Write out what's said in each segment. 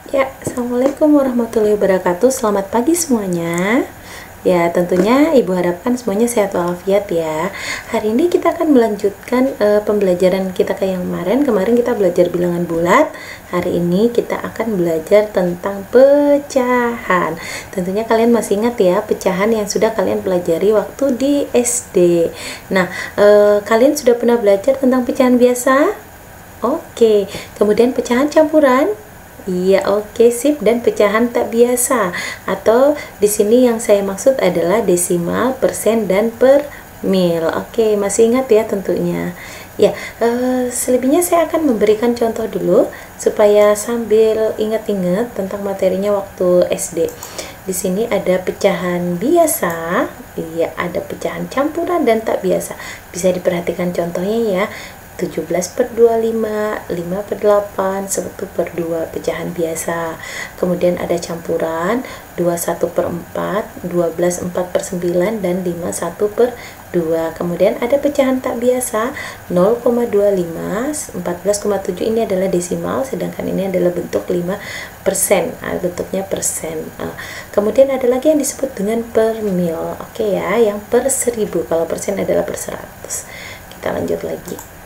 Ya, Assalamualaikum warahmatullahi wabarakatuh. Selamat pagi semuanya. Ya, tentunya Ibu harapkan semuanya sehat walafiat ya. Hari ini kita akan melanjutkan pembelajaran kita kayak yang kemarin. Kemarin kita belajar bilangan bulat. Hari ini kita akan belajar tentang pecahan. Tentunya kalian masih ingat ya pecahan yang sudah kalian pelajari waktu di SD. Nah, kalian sudah pernah belajar tentang pecahan biasa? Oke. Kemudian pecahan campuran? Iya, oke, sip. Dan pecahan tak biasa, atau di sini yang saya maksud adalah desimal, persen, dan per mil. Oke, masih ingat ya tentunya. Ya, selebihnya saya akan memberikan contoh dulu supaya sambil ingat-ingat tentang materinya waktu SD. Di sini ada pecahan biasa, iya, ada pecahan campuran dan tak biasa. Bisa diperhatikan contohnya ya. 17/25, 5/8, 1/2 pecahan biasa. Kemudian ada campuran 21/4, 12/4/9, dan 51/2. Kemudian ada pecahan tak biasa 0,25, 14,7. Ini adalah desimal, sedangkan ini adalah bentuk 5%. Bentuknya persen. Kemudian ada lagi yang disebut dengan per mil. Oke ya, yang per 1000. Kalau persen adalah per 100. Kita lanjut lagi.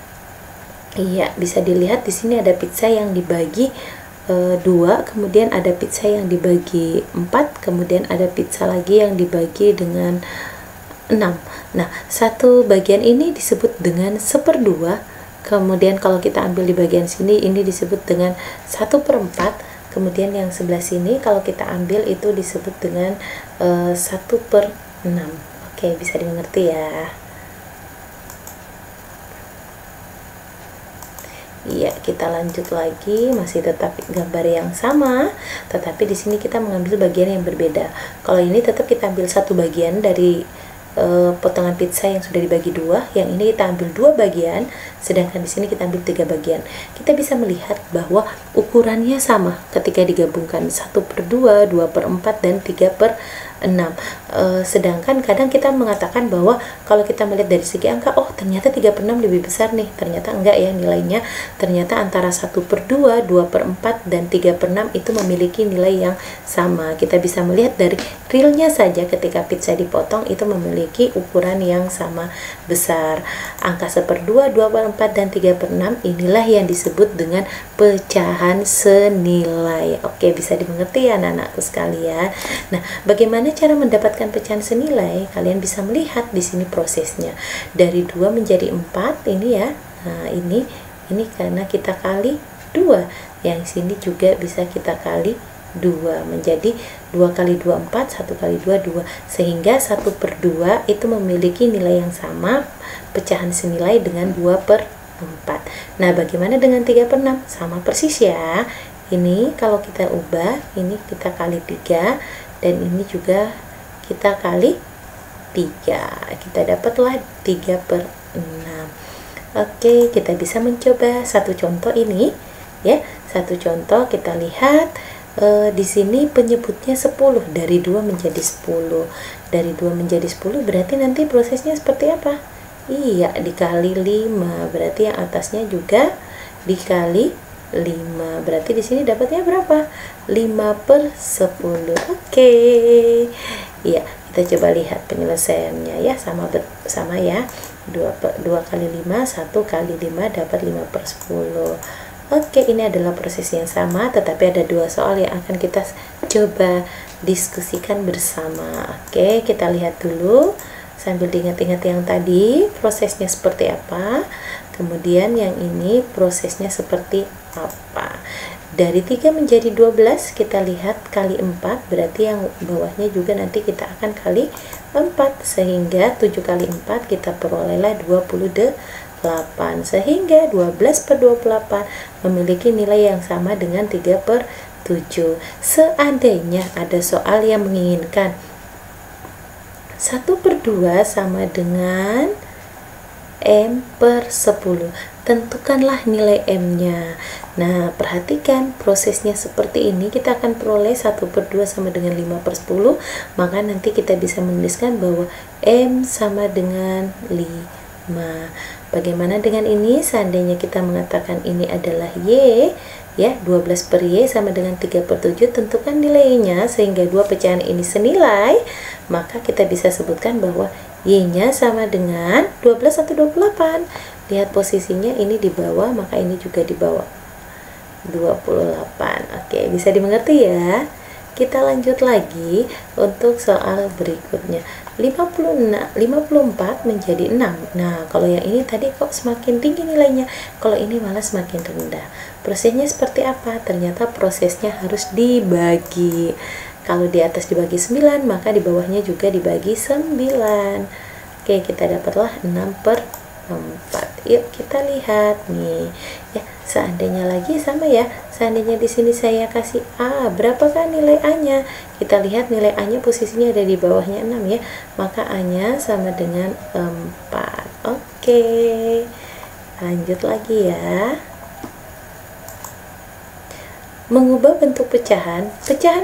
Iya, bisa dilihat di sini ada pizza yang dibagi 2, kemudian ada pizza yang dibagi 4, kemudian ada pizza lagi yang dibagi dengan 6. Nah, satu bagian ini disebut dengan 1/2. Kemudian kalau kita ambil di bagian sini, ini disebut dengan 1/4. Kemudian yang sebelah sini kalau kita ambil itu disebut dengan 1/6. Oke, bisa dimengerti ya. Iya, kita lanjut lagi, masih tetap gambar yang sama, tetapi di sini kita mengambil bagian yang berbeda. Kalau ini tetap kita ambil satu bagian dari potongan pizza yang sudah dibagi 2, yang ini kita ambil 2 bagian, sedangkan di sini kita ambil 3 bagian. Kita bisa melihat bahwa ukurannya sama ketika digabungkan 1/2, 2/4, dan 3/6. Sedangkan kadang kita mengatakan bahwa kalau kita melihat dari segi angka, oh ternyata 3/6 lebih besar nih. Ternyata enggak ya nilainya. Ternyata antara 1/2, 2/4, dan 3/6 itu memiliki nilai yang sama. Kita bisa melihat dari realnya saja ketika pizza dipotong itu memiliki ukuran yang sama besar. Angka 1/2, 2/4, dan 3/6 inilah yang disebut dengan pecahan senilai. Oke, bisa dimengerti ya anak-anakku sekalian. Nah, bagaimana cara mendapatkan pecahan senilai? Kalian bisa melihat di sini prosesnya. Dari 2 menjadi 4 ini ya. Nah, ini karena kita kali 2. Yang sini juga bisa kita kali 2, menjadi 2 kali 2 4, 1 kali 2 2, sehingga 1/2 itu memiliki nilai yang sama, pecahan senilai dengan 2/4. Nah, bagaimana dengan 3/6? Sama persis ya. Ini kalau kita ubah, ini kita kali 3, dan ini juga kita kali 3. Kita dapatlah 3/6. Oke, kita bisa mencoba satu contoh ini ya. Satu contoh kita lihat. Di sini penyebutnya 10, dari 2 menjadi 10. Dari 2 menjadi 10 berarti nanti prosesnya seperti apa? Iya, dikali 5, berarti yang atasnya juga dikali 5. Berarti di sini dapatnya berapa? 5/10. Oke. Iya, kita coba lihat penyelesaiannya ya, sama ya. 2 kali 5, 1 kali 5 dapat 5/10. Oke, ini adalah proses yang sama, tetapi ada 2 soal yang akan kita coba diskusikan bersama. Oke, kita lihat dulu sambil diingat-ingat yang tadi prosesnya seperti apa. Kemudian yang ini prosesnya seperti apa. Dari 3 menjadi 12 kita lihat kali 4, berarti yang bawahnya juga nanti kita akan kali 4, sehingga 7 kali 4 kita perolehlah 28, sehingga 12/28 memiliki nilai yang sama dengan 3/7. Seandainya ada soal yang menginginkan 1/2 sama dengan M/10, tentukanlah nilai M-nya. Nah, perhatikan prosesnya seperti ini. Kita akan peroleh 1/2 sama dengan 5/10, maka nanti kita bisa menuliskan bahwa M sama dengan 5. Bagaimana dengan ini? Seandainya kita mengatakan ini adalah Y, ya. 12 per Y sama dengan 3/7, tentukan nilainya sehingga dua pecahan ini senilai, maka kita bisa sebutkan bahwa Y-nya sama dengan 12 atau 28. Lihat posisinya, ini di bawah, maka ini juga di bawah, 28. Oke, bisa dimengerti ya. Kita lanjut lagi untuk soal berikutnya. 54 menjadi 6. Nah, kalau yang ini tadi kok semakin tinggi nilainya, kalau ini malah semakin rendah. Prosesnya seperti apa? Ternyata prosesnya harus dibagi. Kalau di atas dibagi 9, maka di bawahnya juga dibagi 9. Oke, kita dapatlah 6/4. Yuk kita lihat nih ya. Seandainya lagi sama ya, seandainya di sini saya kasih A, berapakah nilai A-nya? Kita lihat nilai A-nya posisinya ada di bawahnya 6 ya, maka A-nya sama dengan 4. Oke, lanjut lagi ya. Mengubah bentuk pecahan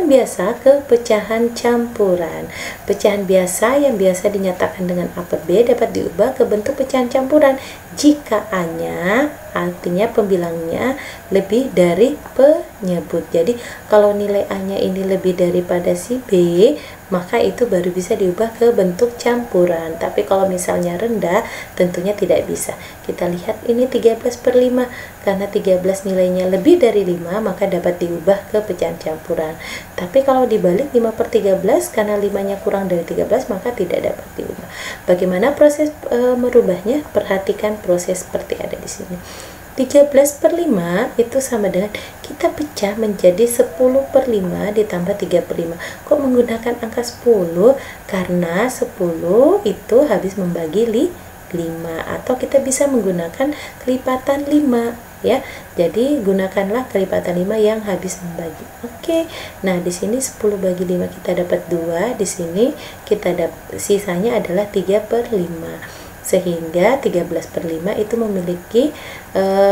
biasa ke pecahan campuran. Pecahan biasa yang biasa dinyatakan dengan A per B dapat diubah ke bentuk pecahan campuran jika A-nya, artinya pembilangnya, lebih dari penyebut. Jadi kalau nilai A-nya ini lebih daripada si B, maka itu baru bisa diubah ke bentuk campuran. Tapi kalau misalnya rendah, tentunya tidak bisa. Kita lihat ini 13/5, karena 13 nilainya lebih dari 5, maka dapat diubah ke pecahan campuran. Tapi kalau dibalik 5/13, karena 5-nya kurang dari 13, maka tidak dapat diubah. Bagaimana proses merubahnya? Perhatikan proses seperti ada di sini. 13/5 itu sama dengan kita pecah menjadi 10/5 ditambah 3/5. Kok menggunakan angka 10? Karena 10 itu habis membagi 5, atau kita bisa menggunakan kelipatan 5 ya. Jadi gunakanlah kelipatan 5 yang habis membagi. Oke. Nah, di sini 10 bagi 5 kita dapat 2, di sini kita dapat sisanya adalah 3/5. Sehingga 13/5 itu memiliki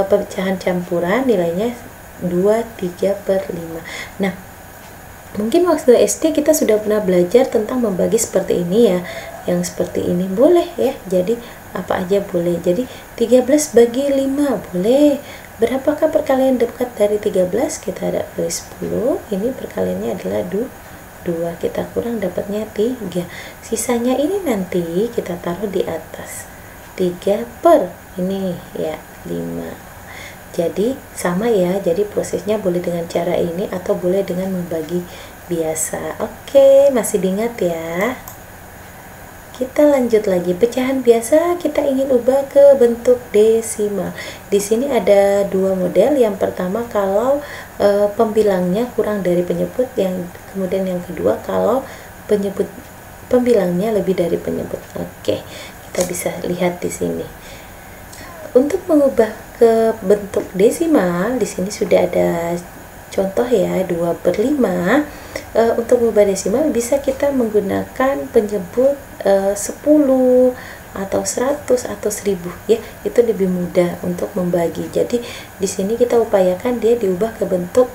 pecahan campuran nilainya 23/5. Nah, mungkin waktu SD kita sudah pernah belajar tentang membagi seperti ini ya. Yang seperti ini boleh ya. Jadi apa aja boleh. Jadi 13 bagi 5 boleh. Berapakah perkalian dekat dari 13? Kita ada tulis 10. Ini perkaliannya adalah 2. Kita kurang dapatnya 3. Sisanya ini nanti kita taruh di atas. 3 per ini ya 5. Jadi sama ya. Jadi prosesnya boleh dengan cara ini atau boleh dengan membagi biasa. Oke, masih diingat ya. Kita lanjut lagi. Pecahan biasa kita ingin ubah ke bentuk desimal. Di sini ada dua model. Yang pertama kalau pembilangnya kurang dari penyebut, kemudian yang kedua kalau pembilangnya lebih dari penyebut. Oke, kita bisa lihat di sini. Untuk mengubah ke bentuk desimal, di sini sudah ada contoh ya, 2/5. Untuk mengubah desimal bisa kita menggunakan penyebut 10 atau 100 atau 1000 ya. Itu lebih mudah untuk membagi. Jadi di sini kita upayakan dia diubah ke bentuk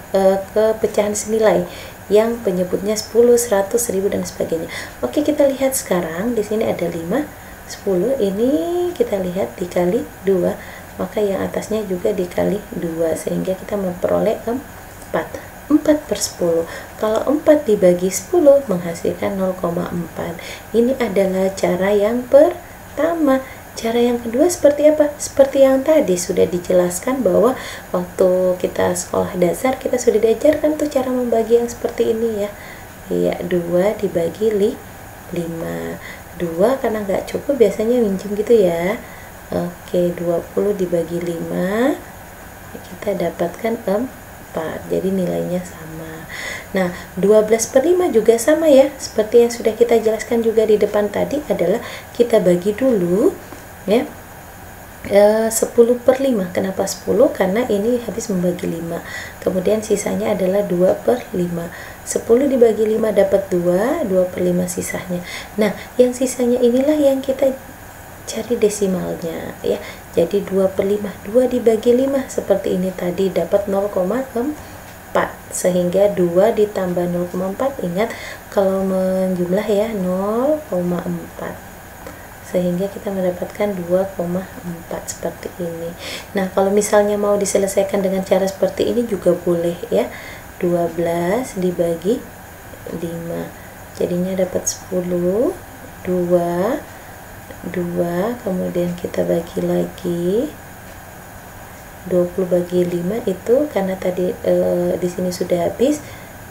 ke pecahan senilai yang penyebutnya 10, 100, 1000 dan sebagainya. Oke, kita lihat sekarang di sini ada 5, 10, ini kita lihat dikali 2, maka yang atasnya juga dikali 2 sehingga kita memperoleh 4. 4/10. Kalau 4 dibagi 10 menghasilkan 0,4. Ini adalah cara yang pertama. Cara yang kedua seperti apa? Seperti yang tadi sudah dijelaskan bahwa waktu kita sekolah dasar kita sudah diajarkan tuh cara membagi yang seperti ini ya. Iya, 2 dibagi 5. 2 karena nggak cukup biasanya minjem gitu ya. Oke, 20 dibagi 5 kita dapatkan 4. Jadi nilainya sama. Nah, 12/5 juga sama ya. Seperti yang sudah kita jelaskan juga di depan tadi adalah kita bagi dulu ya. 10/5. Kenapa 10? Karena ini habis membagi 5. Kemudian sisanya adalah 2/5. 10 dibagi 5 dapat 2, 2/5 sisanya. Nah, yang sisanya inilah yang kita cari desimalnya ya. Jadi 2/5, 2 dibagi 5 seperti ini tadi dapat 0,4. Sehingga 2 ditambah 0,4, ingat kalau menjumlah ya 0,4. sehingga kita mendapatkan 2,4 seperti ini. Nah, kalau misalnya mau diselesaikan dengan cara seperti ini juga boleh ya. 12 dibagi 5, jadinya dapat 10. 2 kemudian kita bagi lagi 20 bagi 5 itu karena tadi di sini sudah habis,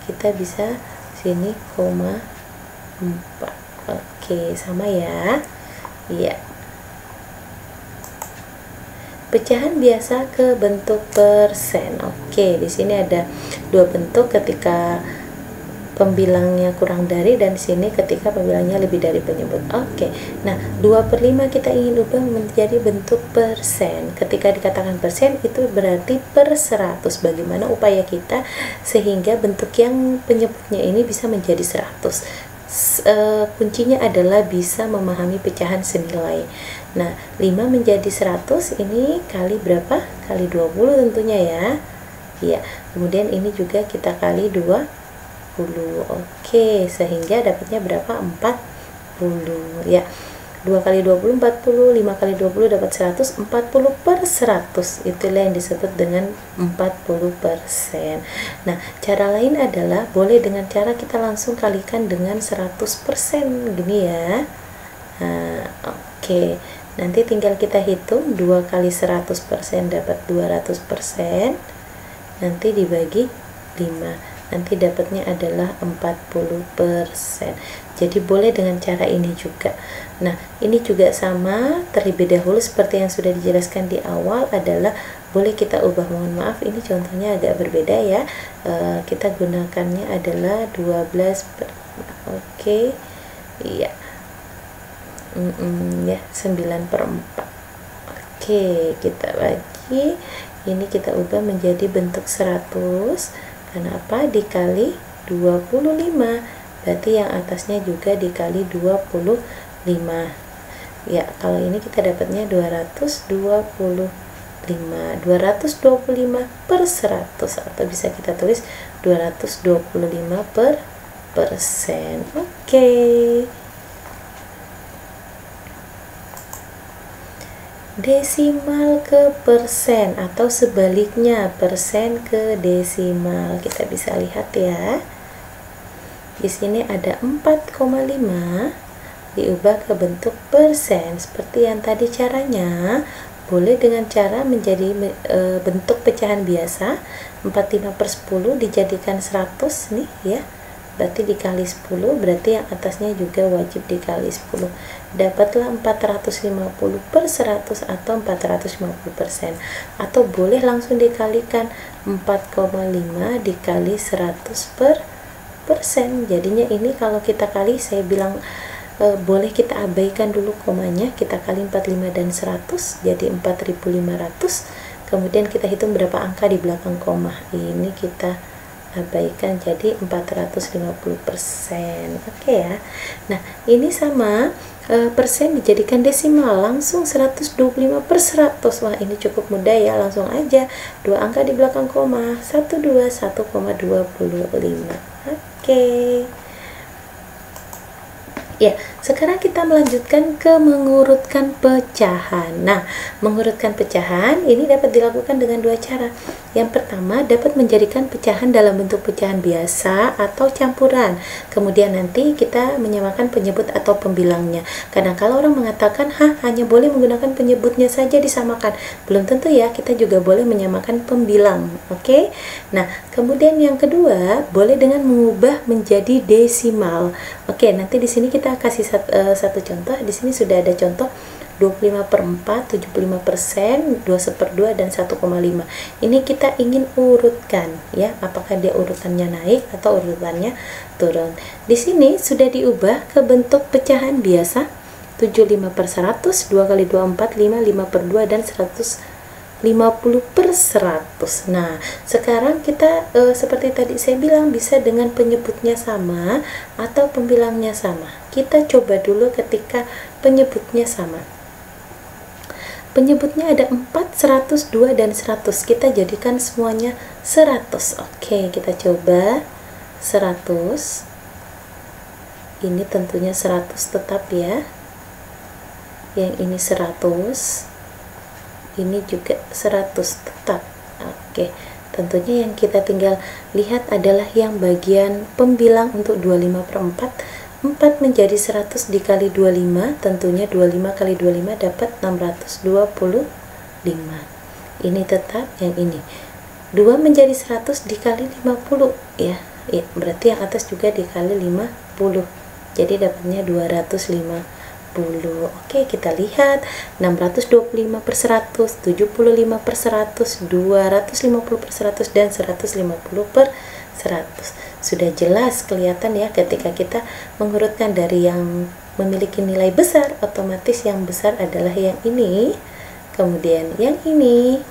kita bisa sini koma 4. Oke, sama ya. Iya. Pecahan biasa ke bentuk persen. Oke, di sini ada dua bentuk ketika pembilangnya kurang dari, dan sini ketika pembilangnya lebih dari penyebut. Oke, nah 2/5 kita ingin ubah menjadi bentuk persen. Ketika dikatakan persen itu berarti per 100. Bagaimana upaya kita sehingga bentuk yang penyebutnya ini bisa menjadi 100? Kuncinya adalah bisa memahami pecahan senilai. Nah, 5 menjadi 100 ini kali berapa? Kali 20 tentunya ya. Iya, kemudian ini juga kita kali 20. Oke, sehingga dapatnya berapa? 40 ya. 2 kali 20 40, 5 kali 20 dapat 100, 40 per 100. Itulah yang disebut dengan 40%. Nah, cara lain adalah boleh dengan cara kita langsung kalikan dengan 100% gini ya. Nah, oke. Nanti tinggal kita hitung 2 kali 100% dapat 200%. Nanti dibagi 5. Nanti dapatnya adalah 40%. Jadi boleh dengan cara ini juga. Nah, ini juga sama, terlebih dahulu seperti yang sudah dijelaskan di awal adalah boleh kita ubah. Mohon maaf, ini contohnya agak berbeda ya. Kita gunakannya adalah 12 per 5. Oke. Iya. Ya, 9/4. Oke, kita bagi. Ini kita ubah menjadi bentuk 100. Kenapa? Dikali 25, berarti yang atasnya juga dikali 25 ya. Kalau ini kita dapatnya 225 per 100, atau bisa kita tulis 225 per persen. Oke. Desimal ke persen atau sebaliknya, persen ke desimal. Kita bisa lihat ya. Di sini ada 4,5 diubah ke bentuk persen. Seperti yang tadi caranya, boleh dengan cara menjadi bentuk pecahan biasa. 45/10 dijadikan 100 nih ya. Berarti dikali 10, berarti yang atasnya juga wajib dikali 10. Dapatlah 450 per 100 atau 450%. Atau boleh langsung dikalikan 4,5 dikali 100 per persen. Jadinya ini kalau kita kali, saya bilang boleh kita abaikan dulu komanya, kita kali 45 dan 100 jadi 4500. Kemudian kita hitung berapa angka di belakang koma. Ini kita abaikan jadi 450%. Oke ya. Nah, ini sama persen dijadikan desimal, langsung 125 per 100. Wah, ini cukup mudah ya, langsung aja 2 angka di belakang koma, 1,25. Oke. Ya, sekarang kita melanjutkan ke mengurutkan pecahan. Nah, mengurutkan pecahan ini dapat dilakukan dengan dua cara. Yang pertama, dapat menjadikan pecahan dalam bentuk pecahan biasa atau campuran. Kemudian nanti kita menyamakan penyebut atau pembilangnya. Kadang kala orang mengatakan, hanya boleh menggunakan penyebutnya saja disamakan. Belum tentu ya, kita juga boleh menyamakan pembilang. Oke? Nah, kemudian yang kedua, boleh dengan mengubah menjadi desimal. Oke, nanti di sini kita kasih satu contoh. Di sini sudah ada contoh 25/4, 75%, 2/2, dan 1,5. Ini kita ingin urutkan ya, apakah dia urutannya naik atau urutannya turun. Di sini sudah diubah ke bentuk pecahan biasa, 75/100, 2 kali 2 4, 5, 5/2, dan 150/100. Nah, sekarang kita seperti tadi saya bilang, bisa dengan penyebutnya sama atau pembilangnya sama. Kita coba dulu ketika penyebutnya sama. Penyebutnya ada 4, 100, 2, dan 100. Kita jadikan semuanya 100. Oke, kita coba 100. Ini tentunya 100 tetap ya. yang ini 100, ini juga 100 tetap. Oke, tentunya yang kita tinggal lihat adalah yang bagian pembilang untuk 25/4. 4 menjadi 100 dikali 25, tentunya 25 kali 25 dapat 625. Ini tetap, yang ini 2 menjadi 100 dikali 50 ya. Ya, berarti yang atas juga dikali 50. Jadi dapatnya 250. Oke, kita lihat 625/100, 75/100, 250/100 dan 150/100. Sudah jelas kelihatan ya, ketika kita mengurutkan dari yang memiliki nilai besar, otomatis yang besar adalah yang ini, kemudian yang ini,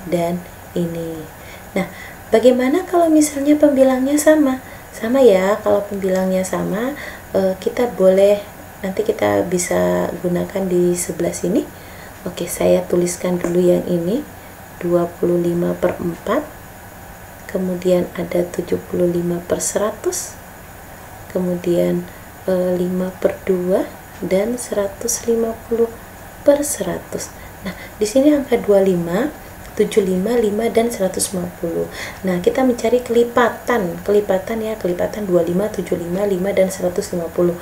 dan ini. Nah, bagaimana kalau misalnya pembilangnya sama? Sama ya, kalau pembilangnya sama, kita boleh, nanti kita bisa gunakan di sebelah sini. Oke, saya tuliskan dulu yang ini 25/4, kemudian ada 75/100, kemudian 5/2 dan 150/100. Nah, di sini angka 25, 75, 5 dan 150. Nah, kita mencari kelipatan ya, kelipatan 25, 75, 5 dan 150.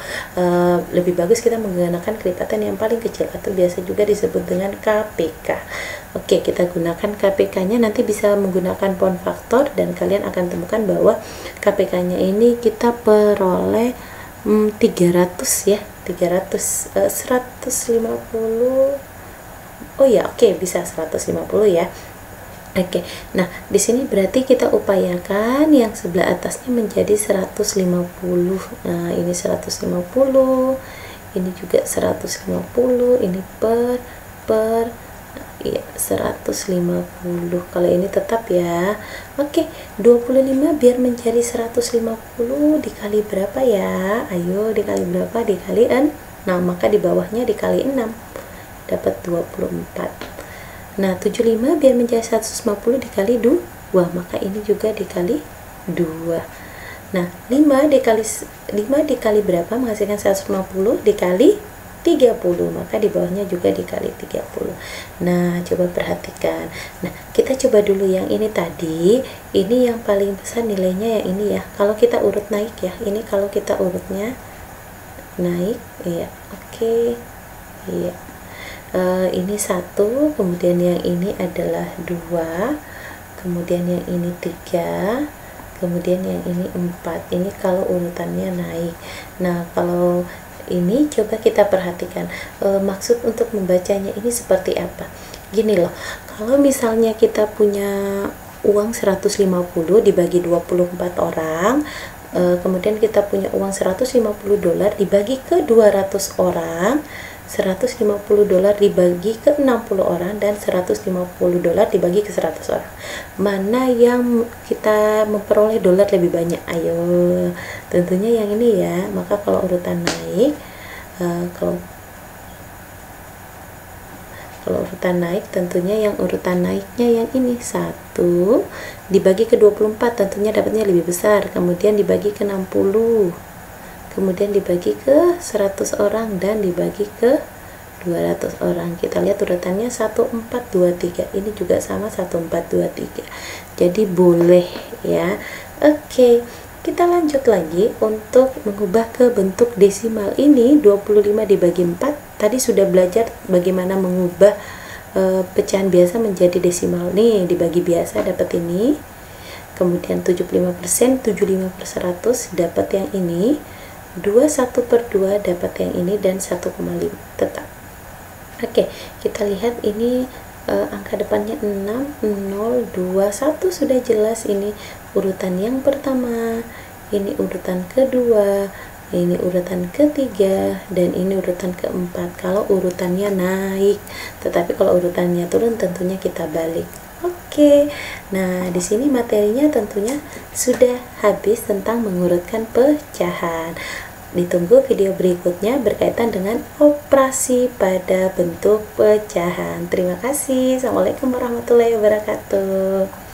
Lebih bagus kita menggunakan kelipatan yang paling kecil atau biasa juga disebut dengan KPK. Oke, kita gunakan KPK-nya, nanti bisa menggunakan pound factor dan kalian akan temukan bahwa KPK-nya ini kita peroleh 300 ya, 300, 150. Oh ya, oke, bisa 150 ya. Oke, nah di sini berarti kita upayakan yang sebelah atasnya menjadi 150. Nah, ini 150, ini juga 150, ini per ya 150. Kalau ini tetap ya. Oke, 25 biar menjadi 150 dikali berapa ya? Ayo, dikali berapa? Dikali 6. Nah, maka di bawahnya dikali 6 dapat 24. Nah, 75 biar menjadi 150 dikali 2, maka ini juga dikali 2. Nah, 5 dikali berapa menghasilkan 150? Dikali 30, maka di bawahnya juga dikali 30. Nah, coba perhatikan. Nah, kita coba dulu yang ini tadi. Ini yang paling besar nilainya yang ini ya. Kalau kita urut naik ya, ini kalau kita urutnya naik, iya, oke, iya. Ini 1, kemudian yang ini adalah 2, kemudian yang ini 3, kemudian yang ini 4. Ini kalau urutannya naik. Nah, kalau ini coba kita perhatikan maksud untuk membacanya ini seperti apa. Gini loh, kalau misalnya kita punya uang 150 dibagi 24 orang, kemudian kita punya uang $150 dibagi ke 200 orang, $150 dibagi ke 60 orang, dan $150 dibagi ke 100 orang. Mana yang kita memperoleh dolar lebih banyak? Ayo, tentunya yang ini ya. Maka kalau urutan naik, kalau urutan naik, tentunya yang urutan naiknya yang ini 1 dibagi ke 24, tentunya dapatnya lebih besar, kemudian dibagi ke 60, kemudian dibagi ke 100 orang, dan dibagi ke 200 orang. Kita lihat urutannya 1, 4, 2, 3. Ini juga sama 1, 4, 2, 3. Jadi boleh ya. Oke, kita lanjut lagi untuk mengubah ke bentuk desimal. Ini 25 dibagi 4. Tadi sudah belajar bagaimana mengubah pecahan biasa menjadi desimal. Nih, dibagi biasa dapat ini. Kemudian 75%, 75/100 dapat yang ini. 21/2 dapat yang ini, dan 1,5 tetap. Oke, kita lihat ini angka depannya 6, 0, 2, 1 sudah jelas. Ini urutan yang pertama, ini urutan kedua, ini urutan ketiga, dan ini urutan keempat kalau urutannya naik. Tetapi kalau urutannya turun, tentunya kita balik. Oke, nah di sini materinya tentunya sudah habis tentang mengurutkan pecahan. Ditunggu video berikutnya berkaitan dengan operasi pada bentuk pecahan. Terima kasih. Assalamualaikum warahmatullahi wabarakatuh.